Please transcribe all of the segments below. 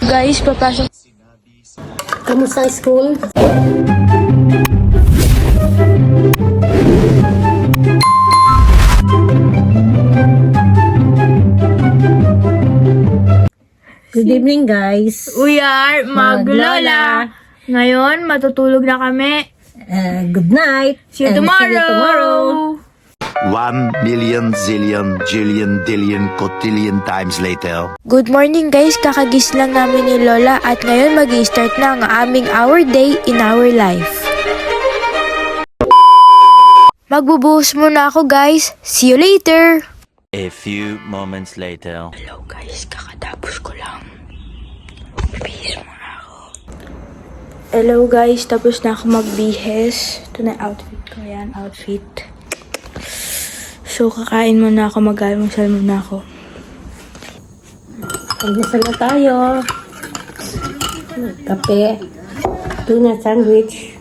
Guys, papasok. Kamusta ang school? Good evening, guys. We are Maglola. Ngayon, matutulog na kami. Good night. See you and tomorrow. See you tomorrow. 1,000,000 zillion jillion dillion cotillion times later. Good morning guys, kakagis lang namin ni Lola at ngayon mag-i-start na ang aming our day in our life. Magbubuhos muna ako guys. See you later. A few moments later. Hello guys, kakatapos ko lang. Bihis muna ako. Hello guys, tapos na ako magbihes. Ito na outfit ko, yan outfit. So kakain muna ako, mag-almusal muna ako. Almusal na tayo. Kape. Tuna sandwich.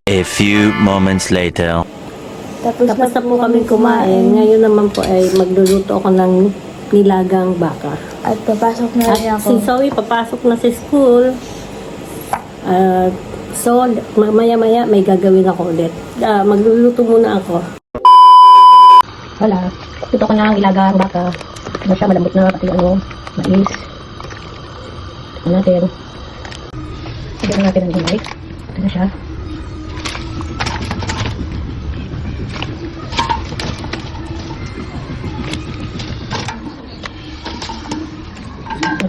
A few moments later. Tapos na po kami kumain. Ngayon naman po ay magluluto ako ng nilagang baka. At papasok na rin At ako. si Zoe papasok na sa school. So, maya-maya may gagawin ako ulit. Magluluto muna ako. Wala. Luto ko na ang ilagang baka. Ano siya, malambot na pati mais. Ito natin. Sigyan natin ang gulay. Ito na siya.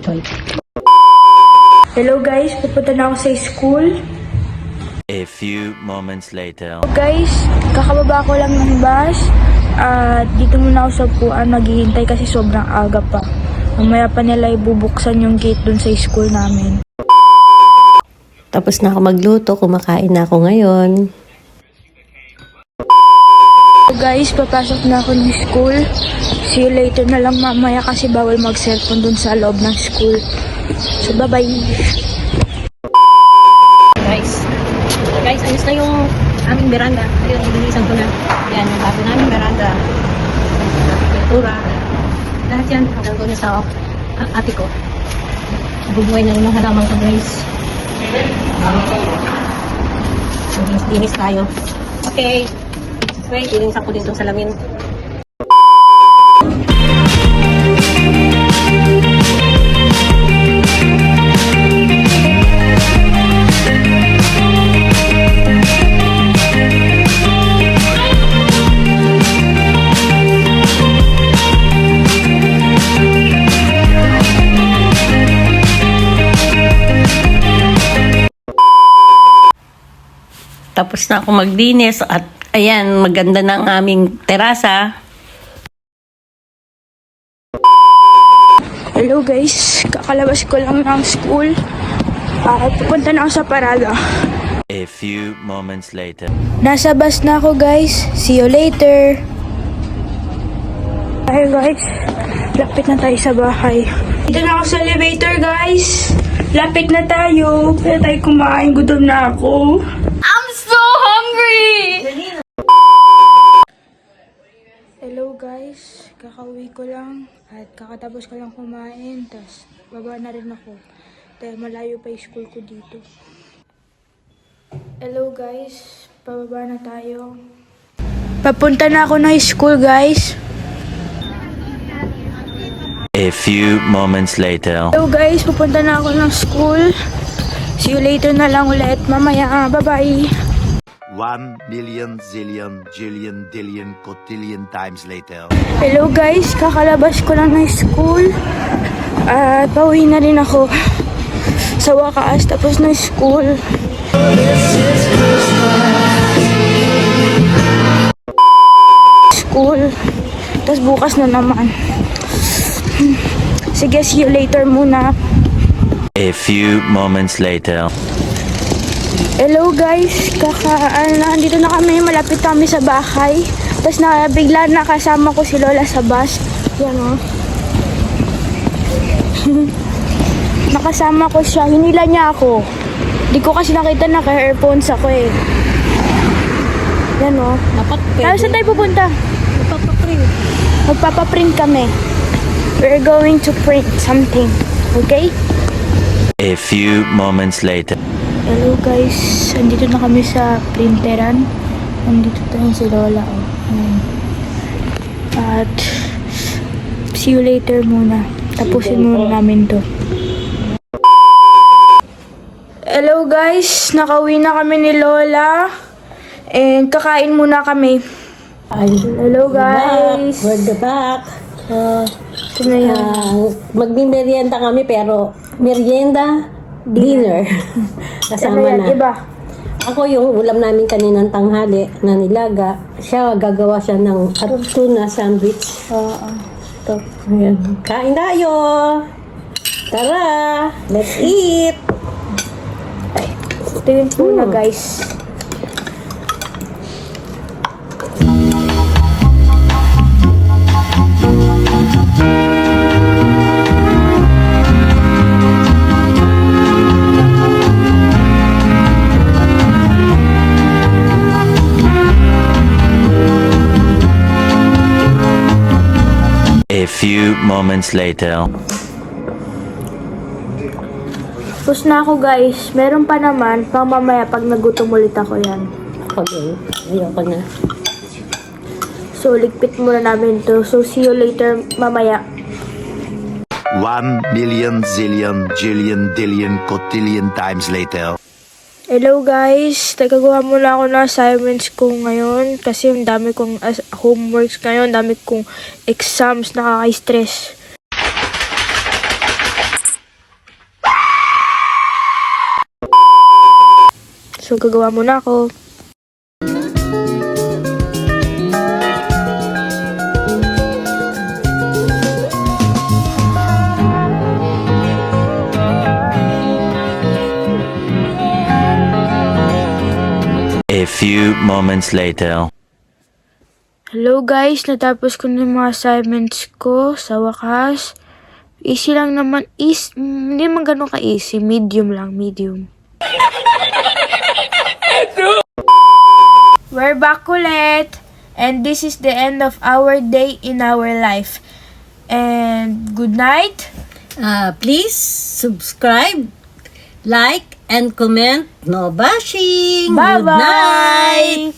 Okay. Hello guys, pupunta na ako sa school. A few moments later. Guys, kakababa ko lang ng bus. At dito muna ako sa upuan, naghihintay kasi sobrang aga pa. Mamaya pa nila ibubuksan yung gate dun sa school namin. Tapos na ako magluto, kumakain na ako ngayon. Guys, papasok na ako ng school. See you later na lang mamaya kasi bawal mag-cellphone dun sa loob ng school. So, bye-bye. Guys, ayos na yung aming veranda. Ayun, nililisan ko na. Yan, yung bago namin veranda. Pintura. Lahat yan, hanggang ko na sa ate ko. Nabubuhay na rin ang halaman ko, guys. Dinis tayo. Okay. Wait, ilinisan ko din itong salamin. Tapos na ako maglinis at ayan, maganda na ang aming terasa. Hello guys, kakalabas ko lang ng school. Pupunta na ako sa parada. A few moments later. Nasa bus na ako guys. See you later. Hey guys, lapit na tayo sa bahay. Dito na ako sa elevator guys. Lapit na tayo. Kaya tayo kumain, gutom na ako. I'm so hungry! Hello guys, kakauwi ko lang at kakatapos ko lang kumain. Tapos baba na rin ako. Dahil malayo pa yung school ko dito. Hello guys, pababa na tayo. Papunta na ako ng school guys. A few moments later. Hello guys, pupunta na ako ng school. See you later na lang ulit mamaya. Bye-bye. 1,000,000 zillion jillion dillion cotillion times later. Hello guys, kakalabas ko lang ng school. At pauwi na rin ako. Sa wakas, tapos na school. School. Tapos bukas na naman. Sige, see you later muna. A few moments later. Hello guys, nandito na kami, malapit kami sa bahay. Tapos bigla nakasama ko si Lola sa bus. Yan o. Nakasama ko siya. Hinila niya ako. Di ko kasi nakita naka-earphones ako eh. Yan o. Dapat Tayo saan tayo pupunta? Papaprint. Magpapaprint kami. We're going to print something. Okay? A few moments later. Hello guys. Andito na kami sa printeran. Andito tayo si Lola. Oh. Ayan. At see you later muna. Tapusin muna namin to. Hello guys. Nakauwi na kami ni Lola. And kakain muna kami. Hello guys. We're the back. Ito na yan. Magmimerienda kami pero merienda, dinner. Kasama Ano yan? na. Iba. Ako yung ulam namin kaninang tanghali na nilaga. Siya, gagawa siya ng tuna sandwich. Ito. Ayan. Kain tayo! Tara! Let's eat! Ito yung tuna guys. A few moments later. Tapos na ako guys. Meron pa naman. Pang mamaya pag nagutom ulit ako yan. Ako din. Ayoko na. So, ligpit muna namin to. So, see you later mamaya. 1 million zillion jillion dillion cotillion times later. Hello guys. Nagagawa muna ako ng assignments ko ngayon. Kasi ang dami kong homeworks ngayon. Ang dami kong exams. Nakaka-stress. So, gagawa muna ako. A few moments later. Hello guys, natapos ko na yung mga assignments ko sa wakas. Easy lang naman. Hindi naman ganun ka-easy. Medium lang, medium. We're back ulit. And this is the end of our day in our life. And good night. Please subscribe, like, and comment. No bashing. Good night. Bye-bye.